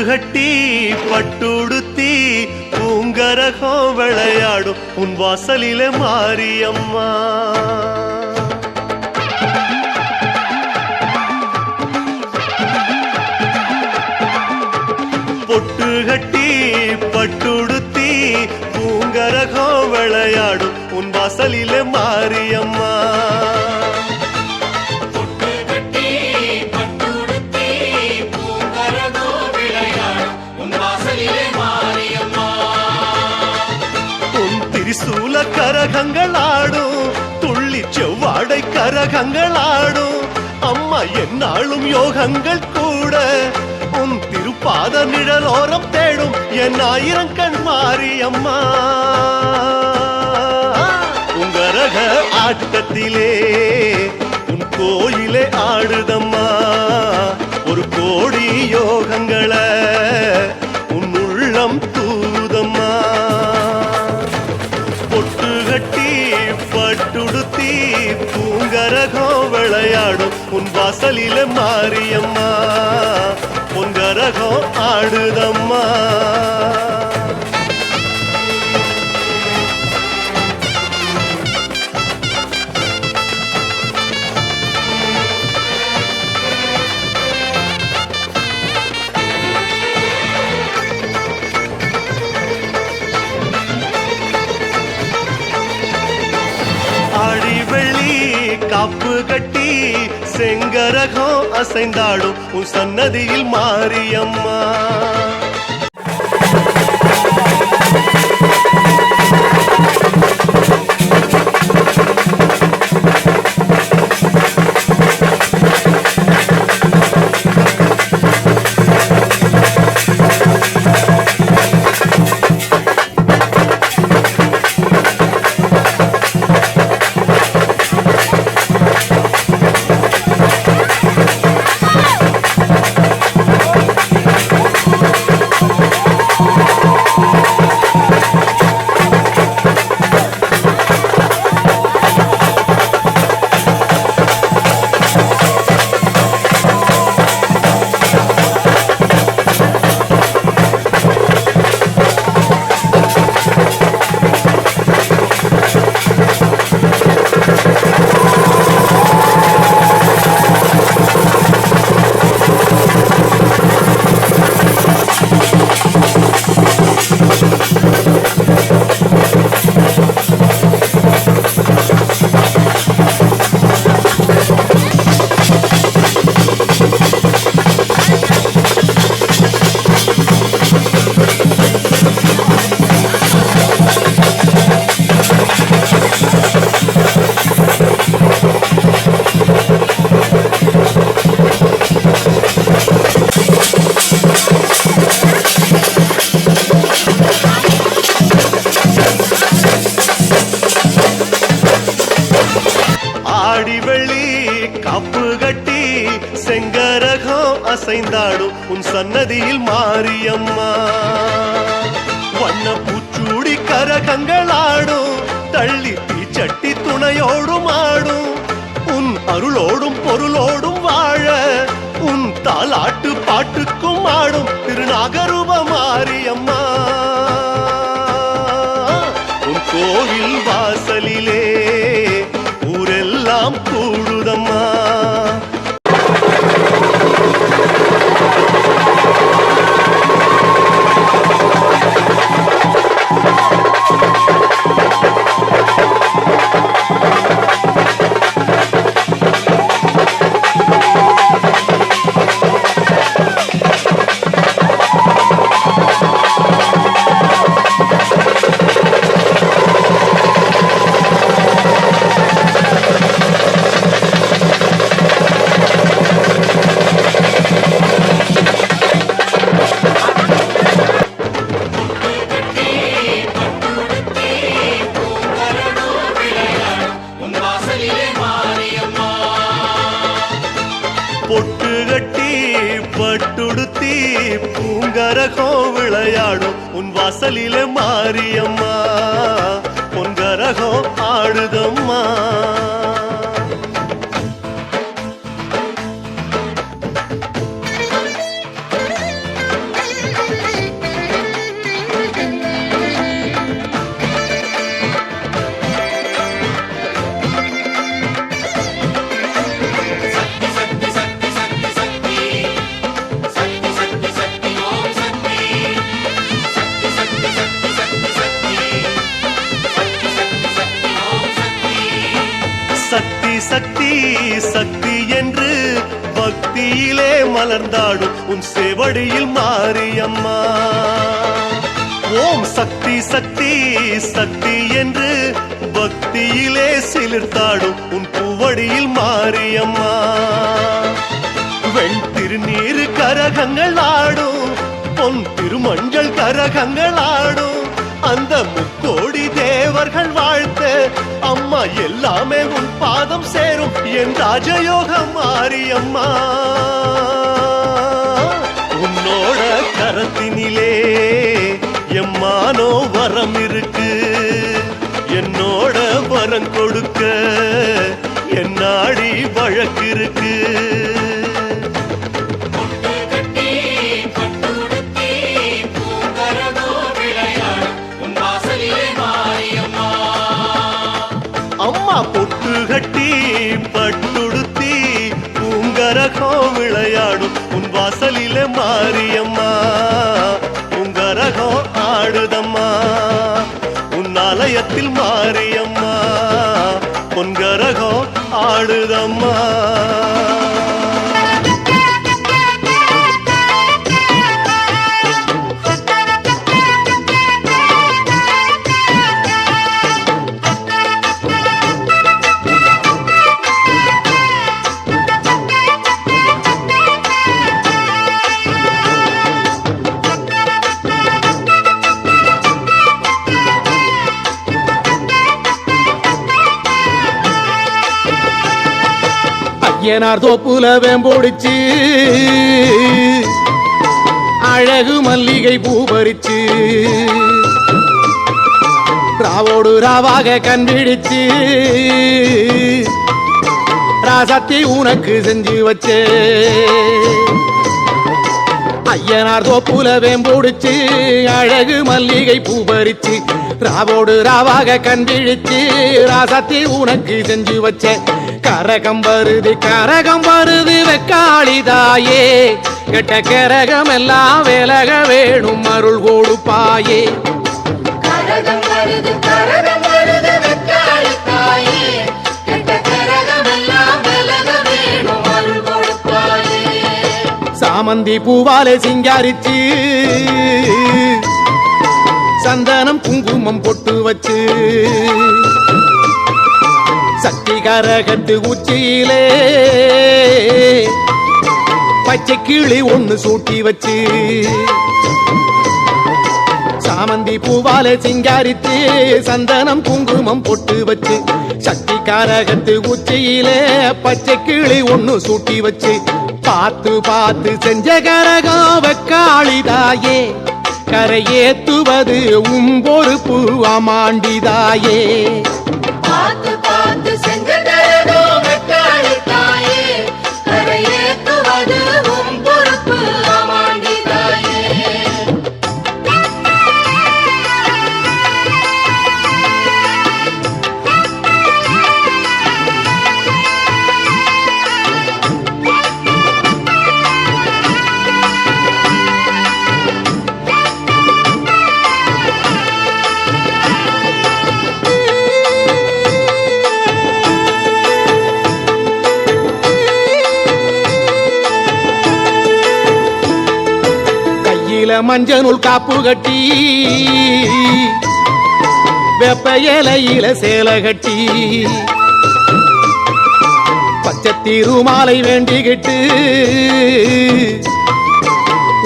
கட்டி பட்டுடுத்தி பூங்கரகம் விளையாடும் உன் வாசலிலே மாரியம்மா. பொட்டு கட்டி பட்டுடுத்தி பூங்கரகம் விளையாடும் உன் வாசலிலே மாரியம்மா. திரிசூல கரகங்களாடும் துள்ளி செவ்வாடை கரகங்களாடும் அம்மா என்னாலும் யோகங்கள் கூட உன் திருப்பாத நிழலோரம் தேடும் என் ஆயிரம் கண் மாரியம்மா. உங்கரக ஆட்டத்திலே உன் கோயிலே ஆடுதம்மா ஒரு கோடி யோகங்களை உன் உள்ளம் தூதம்மா. பொட்டு கட்டி பட்டுடுத்தி பூங்கரகம் விளையாடும் உன் வாசலில மாரியம்மா. பொங்கரகம் ஆடுதம்மா. காப்பு கட்டி செங்கரகம் அசைந்தாடும் உன் சன்னதியில் மாரியம்மா. காப்பு கட்டி செங்கரகம் அசைந்தாடும் உன் சன்னதியில் மாரியம்மா. வண்ண பூச்சூடி கரகங்களாடும் தள்ளி தீச்சட்டி துணையோடும் ஆடும் உன் அருளோடும் பொருளோடும் வாழ உன் தாலாட்டு பாட்டுக்கும் ஆடும் திருநாகரூப மாரியம்மா. உன் கோவில் வாசலிலே ஊரெல்லாம் கூடுதம்மா. பொட்டு கட்டி பட்டுடுத்தி பூங்கரகம் விளையாடும் உன் வாசலிலே மாரியம்மா. பொன்கரகம் ஆடுதம்மா. சக்தி சக்தி என்று பக்தியிலே மலர்ந்தாடும் உன் சேவடியில் மாரியம்மா. ஓம் சக்தி சக்தி சக்தி என்று பக்தியிலே சிலிர்த்தாடும் உன் பூவடியில் மாரியம்மா. வெண் திருநீரு கரகங்கள் ஆடும், பொன் திருமஞ்சள் கரகங்கள் ஆடும், அந்த முக்கோடி தேவர்கள் வாழ்த்த அம்மா எல்லாமே உன் பாதம் சேரும் என் ராஜயோகம் மாரியம்மா. உன்னோட கரத்தினிலே எம்மானோ வரம் இருக்கு, என்னோட வரம் கொடுக்க என் நாடி வழக்கு இருக்கு. அம்மா பொட்டு கட்டி பட்டுடுத்தி பூங்கரகம் விளையாடும் உன் வாசலிலே மாரியம்மா. பூங்கரகம் ஆடுதம்மா உன் ஆலயத்தில் மாரியம்மா. பொன்கரகம் ஆடுதம்மா. ஐயனார் தோப்புல வேம்பொடிச்சு அழகு மல்லிகை பூ பறிச்சு ராவோடு ராவாக கண்டிடிச்சு ராசத்தி உனக்கு செஞ்சு வச்சே. ஐயனார் தோப்புல வேம்பொடிச்சு அழகு மல்லிகை பூ பறிச்சு ராவோடு ராவாக கண்டிடிச்சு ராசத்தி உனக்கு செஞ்சு வச்சே. கரகம் வருது வெக்காளிதாயே, கெட்ட கரகம் எல்லாம் விலக வேணும் அருள் கொடுப்பாயே. கரகம் வருது வெக்காளிதாயே, கெட்ட கரகம் எல்லாம் விலக வேணும் அருள் கொடுப்பாயே. சாமந்தி பூவாலே சிங்காரிச்சு சந்தனம் குங்குமம் பொட்டு வச்சு சக்தி கரகத்து உச்சியிலே பச்சை கிளி ஒண்ணு சூட்டி வச்சு சாமந்தி பூவாலே சிங்காரித்து சந்தனம் குங்குமம் பொட்டு வச்சு சக்தி கரகத்து உச்சியிலே பச்சை கிளி ஒண்ணு சூட்டி வச்சு பார்த்து பார்த்து செஞ்ச கரகம் வெக்காளிதாயே, கரையேத்துவது உம் பொறுப்பு அமாண்டிதாயே. பார்த்து பார்த்து செஞ்ச கரகம் வெக்காளிதாயே, கரையேத்துவது உம் பொறுப்பு அமாண்டிதாயே. மஞ்சள் காப்பு கட்டி வெப்ப இலையில சேலை கட்டி பச்சை திருமாலை வேண்டிக்கிட்டு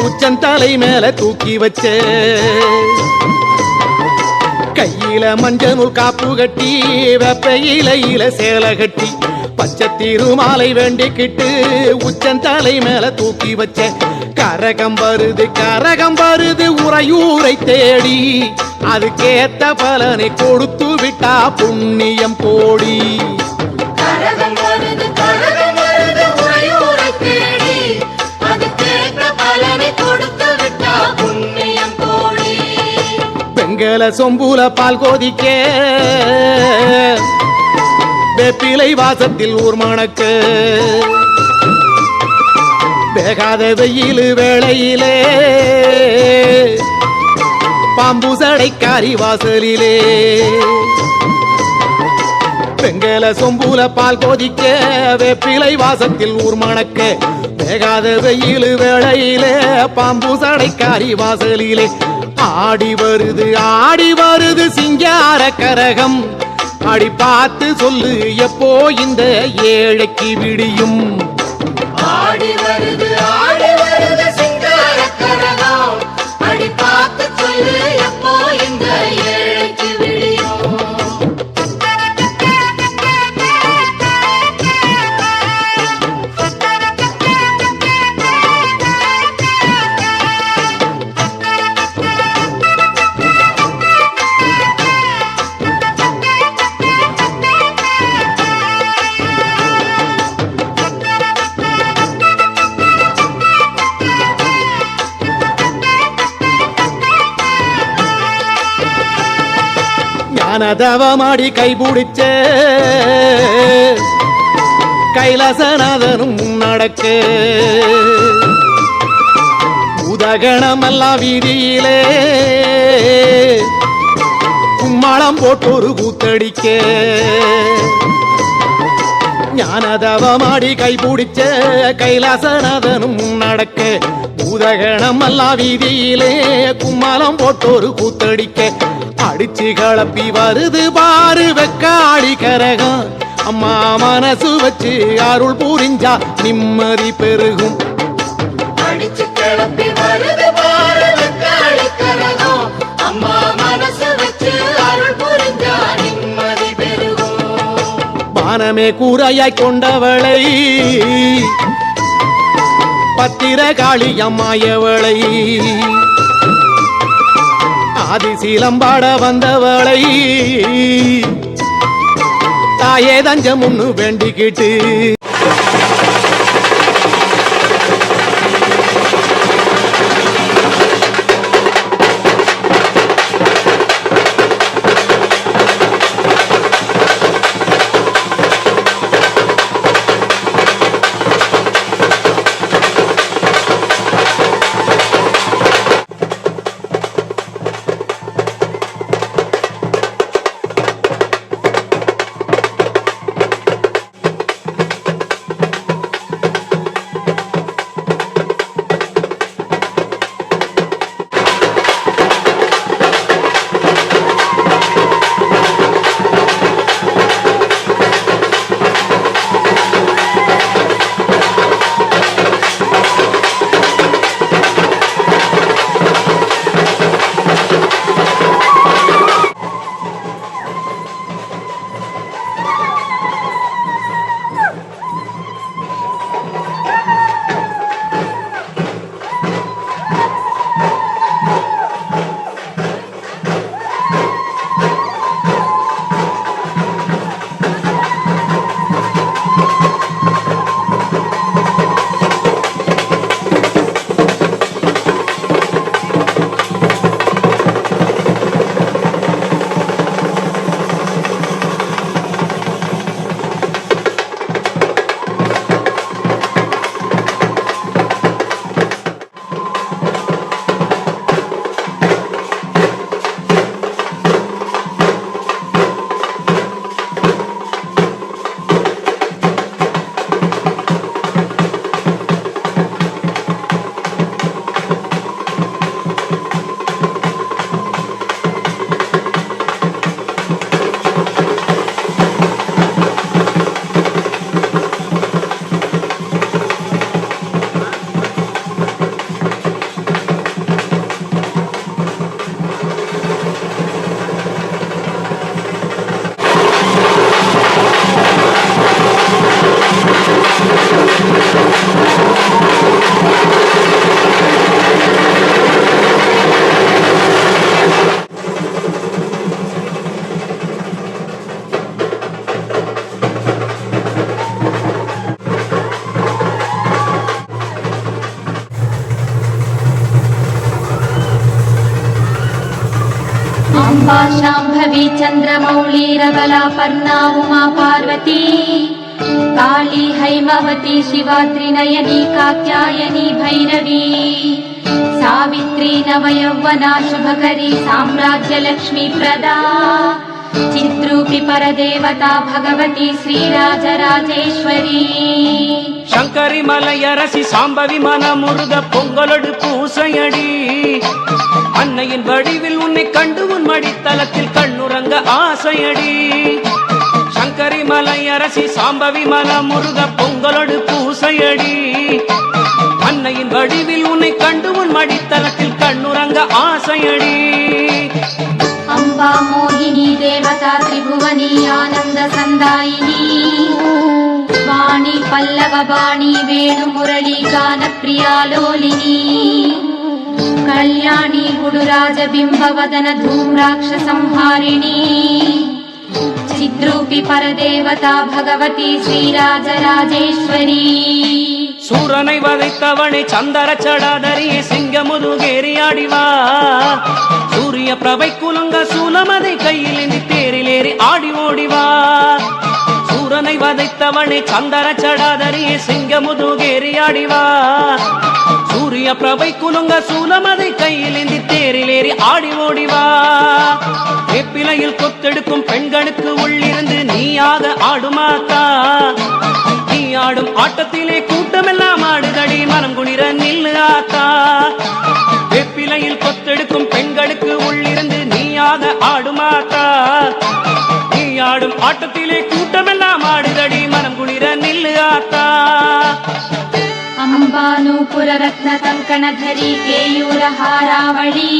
உச்சந்தலை மேல தூக்கி வச்ச கையில மஞ்சள் காப்பு கட்டி வெப்ப இலையில சேலை கட்டி பச்சை திருமாலை வேண்டிக்கிட்டு உச்சந்தலை மேல தூக்கி வச்ச கரகம் வருது உறையூரை தேடி அதுக்கேத்த பலனை கொடுத்து விட்டா புண்ணியம் கோடி. கரகம் வருது உறையூரை தேடி அதுக்கேத்த பலனை கொடுத்து விட்டா புண்ணியம் கோடி. வெங்கல சொம்புல பால் கோதிக்க வேப்பிலை வாசத்தில் ஊர் மணக்க வேகாத வெயில் வேளையிலே பாம்பு சடைக்காரி வாசலிலே வெங்கல சொம்புல பால் கொதிக்க வேப்பிலை வாசத்தில் ஊர் மணக்க வேகாத வெயில் வேளையிலே பாம்பு சடைக்காரி வாசலிலே ஆடி வருது சிங்கார கரகம் அடி பார்த்து சொல்லு எப்போ இந்த ஏழைக்கு விடியும் ஆடி வருது சிங்கார கரகம் அடி பார்த்து சொல்லு எப்போ இந்த ஏழைக்கு விடியும் ஞானதவமாடி கைபிடிச்ச கைலாசநாதனும் நடக்க உதகணமெல்லாம் வீதியிலே கும்மாளம் போட்டொரு கூத்தடிக்க ஞானதவமாடி கைபிடிச்ச கைலாசநாதனும் நடக்க உதகணமெல்லாம் வீதியிலே கும்மாளம் போட்டொரு கூத்தடிக்க அடிச்சு கலப்பி வருது பாரு வெக்காடி கரகம் அம்மா மனசு வச்சு அருள் புரிஞ்சா நிம்மதி பெருகும் அடிச்சு கிளப்பி வருது பாரு வெக்காடி கரகம் அம்மா மனசு வச்சு அருள் புரிஞ்சா நிம்மதி பெருகும் வானமே கூரையாய் கொண்டவளை பத்திர காளி அம்மாயவளை ஆதிசீலம்பாட வந்தவளை தாயே தஞ்சம் ஒண்ணு வேண்டிக்கிட்டு अम्बा शाम्भवी चन्द्रमौली रबला पर्णा उमा पार्वती काली हैमवती शिवा त्रिनयनी कात्यायनी भैरवी सावित्री नवयौवना शुभकरी साम्राज्य लक्ष्मी प्रदा चिद्रूपि परदेवता भगवती श्रीराजराजेश्वरी சங்கரி மலையரசி சாம்பவி மனமுருக பொங்கலொடு பூசையடி அன்னையின் வடிவில் உன்னை கண்டு உன் மடித்தலத்தில் கண்ணுறங்க ஆசையடி சங்கரி மலையரசி சாம்பவி மனமுருக பொங்கலொடு பூசையடி அன்னையின் வடிவில் உன்னை கண்டு உன் மடித்தலத்தில் கண்ணுறங்க ஆசையடி अम्बा मोहिनी देवता त्रिभुवनी आनंद संदायिनी वाणी पल्लव वाणी वेणु मुरली गान प्रिया लोलिनी कल्याणी गुडुराज बिंब वदन धूम्राक्ष संहारिणी चिद्रूपि परदेवता भगवती श्रीराजराजेश्वरी சூரனை வதைத்தவனை சந்தர சடாதரியே சிங்கமுதுகேறி ஆடிவா சூரிய பிரபை குலுங்க சூலமதை கையில் ஏந்தி தேரிலேறி ஆடி ஓடிவா சூரனை வதைத்தவனை சந்தர சடாதரியே சிங்கமுதுகேறி ஆடிவா சூரிய பிரபை குலுங்க சூலமதை கையில் ஏந்தி தேரிலேறி ஆடி ஓடிவா வேப்பிலையில் கொத்தெடுக்கும் பெண்களுக்கு உள்ளிருந்து நீயாக ஆடுமாத்தா நீ ஆடும் ஆட்டத்திலே கூட்டமெல்லாம் ஆடுதடி மனம் குளிர நில்லு ஆத்தா வெப்பிலையில் கொத்தெடுக்கும் பெண்களுக்கு உள்ளிருந்து நீயாக ஆடுமாத்தா நீ ஆடும் ஆட்டத்திலே கூட்டமெல்லாம் ஆடுதடி மனம் குளிர நில்லு ஆத்தா अंबानूपुर रत्न कंकण धरी केयूर हारावळी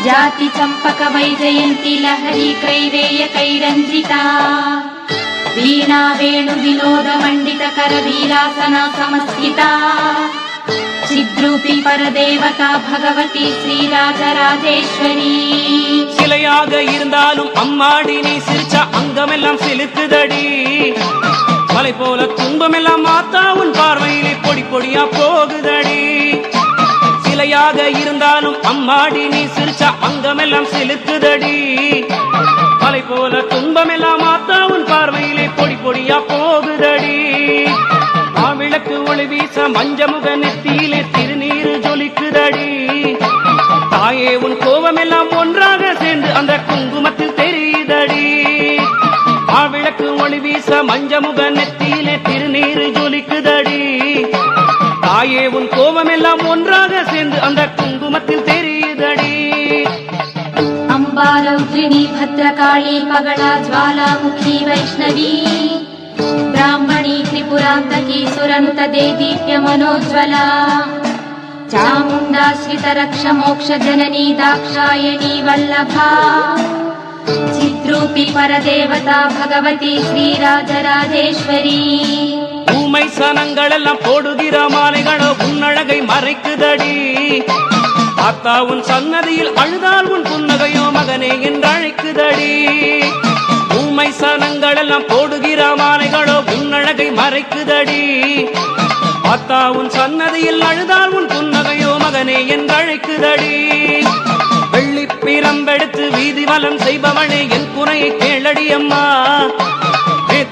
जाति चंपक वैजयंती लहरी कैवेय कैरंजिता वीणा वेणु विनोद मंडित कर वीरासना समस्थिता चिद्रूपी परदेवता भगवती श्रीराजराजेश्वरी சிலையாக இருந்தாலும் அம்மாடி நீ சிரிச்ச அங்கமெல்லாம் சிலுக்குதடி மலை போல துன்பமெல்லாம் மாத்தா உன் பார்வையிலே பொடி பொடியா போகுதடி சிலையாக இருந்தாலும் அம்மாடி நீ சிரிச்ச அங்கமெல்லாம் சிலுக்குதடி மலை போல துன்பமெல்லாம் மாத்தா உன் பார்வையிலே பொடி பொடியா போகுதடி விளக்கு ஒளி வீச மஞ்சமுக நெத்தியிலே திருநீரு ஜொலிக்குதடி தாயே உன் கோபமெல்லாம் ஒன்றாக சேர்ந்து அந்த குங்குமத்தில் தெரியுதடி விளக்கு ஒளி வீச மஞ்சமுக நெத்தியிலே திருநீரு ஜொலிக்குதடி தாயே உன் கோபமெல்லாம் ஒன்றாக சேர்ந்து அந்த குங்குமத்தில் தெரியுதடி अंबारौद्रिणी भद्रकाली पगड़ा ज्वालामुखी वैष्णवी ब्राह्मणी त्रिपुरान्तकी सुरनुत देदीप्य मनोज्वला चामुण्डाश्रित रक्ष मोक्ष जननी दाक्षायणी वल्लभा चिद्रूपी परदेवता भगवती श्रीराजराजेश्वरी ஊமை சனங்களெல்லாம் போடுகிற மாலைகளோ உன்னழகை மறைக்குதடி அத்தா உன் சன்னதியில் அழுதால் உன் புன்னகையோ மகனே என்று அழைக்குதடி ஊமை சனங்களெல்லாம் போடுகிற மாலைகளோ உன்னழகை மறைக்குதடி அத்தா உன் சன்னதியில் அழுதால் உன் புன்னகையோ மகனே என்று அழைக்குதடி வெள்ளி பிரம்பெடுத்து வீதி வலம் செய்பவனே என் குறையை கேளடி அம்மா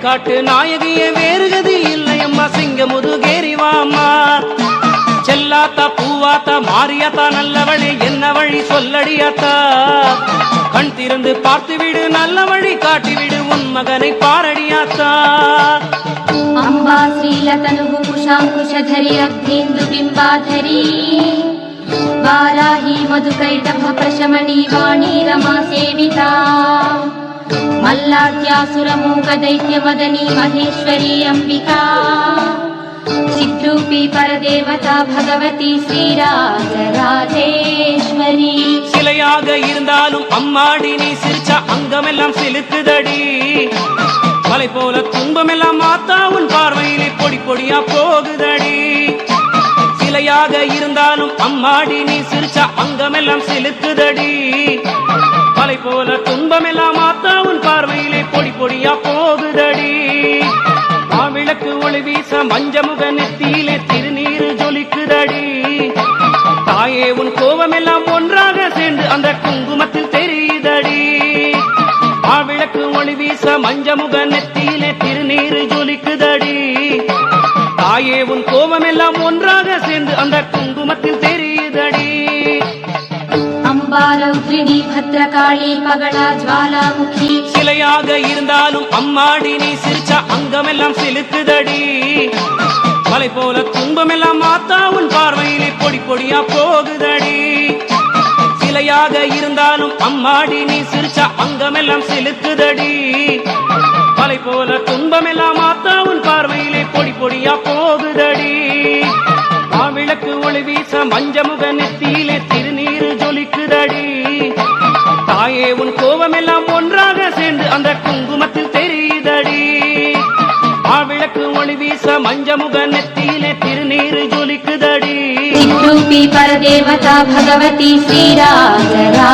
காட்டு நாயகியே வேறுகதி இல்லை அம்மா சிங்கமுதுகேரிவாம்மா செல்லாத்தா பூவாத்தா மாரியாத்தா நல்லவளே என்ன வழி சொல்லடியாத்தா கண் திறந்து பார்த்து விடு நல்ல வழி காட்டிவிடு உன் மகனை பாரடியாத்தா अंबा श्रीलतनुः कुशाङ्कुशधरी अग्नीन्दु बिम्बाधरी वाराही मधुकैटभ प्रशमनी वाणी रमा सेविता मल्लाद्यासुरमूक दैत्य मदनी महेश्वरी अंबिका चिद्रूपी परदेवता भगवती श्रीराजराजेश्वरी சிலையாக இருந்தாலும் அம்மாடி நீ சிரிச்ச அங்கமெல்லாம் சிலுக்குதடி மலை போல துன்பமெல்லாம் மாத்தா உன் பார்வையிலே பொடி பொடியா போகுதடி சிலையாக இருந்தாலும் அம்மாடி நீ சிரிச்ச அங்கமெல்லாம் சிலுக்குதடி மலை போல துன்பமெல்லாம் மாத்தா உன் பார்வையிலே பொடி பொடியா போகுதடி விளக்கு ஒளி வீச மஞ்சமுக நெத்தியிலே திருநீரு ஜொலிக்குதடி தாயே உன் கோபமெல்லாம் ஒன்றாக சேர்ந்து அந்த குங்குமத்தில் தெரியுதடி விளக்கு ஒளி வீச மஞ்சமுக நெத்தியிலே திருநீரு ஜொலிக்குதடி தாயே உன் கோபமெல்லாம் ஒன்றாக சேர்ந்து அந்த குங்குமத்தில் தெரியுதடி अंबा ரூபா ரௌத்ரிணி பத்ரகாளி பகடா ஜ்வாலாமுகி. சிலையாக இருந்தாலும் அம்மாடி நீ சிரிச்சா அங்கமெல்லாம் சிலுக்குதடி. மலை போல துன்பமெல்லாம் மாத்தா உன் பார்வையிலே பொடி பொடியா போகுதடி. சிலையாக இருந்தாலும் அம்மாடி நீ சிரிச்சா அங்கமெல்லாம் சிலுக்குதடி. மலை போல துன்பமெல்லாம் மாத்தா உன் பார்வையிலே பொடி பொடியா போகுதடி. மாவிளக்கு ஒளி வீச மஞ்சமுக நெத்தியிலே திருநீரு ஜொலிக்குதடி. தாயே உன் கோபமெல்லாம் ஒன்றாக சேர்ந்து அந்த குங்குமத்தில் தெரியுதடி. மாவிளக்கு ஒளி வீச மஞ்சமுக நெத்தியிலே திருநீரு ஜொலிக்குதடி. चिद्रूपी परदेवता भगवती श्रीराजराजेश्वरी.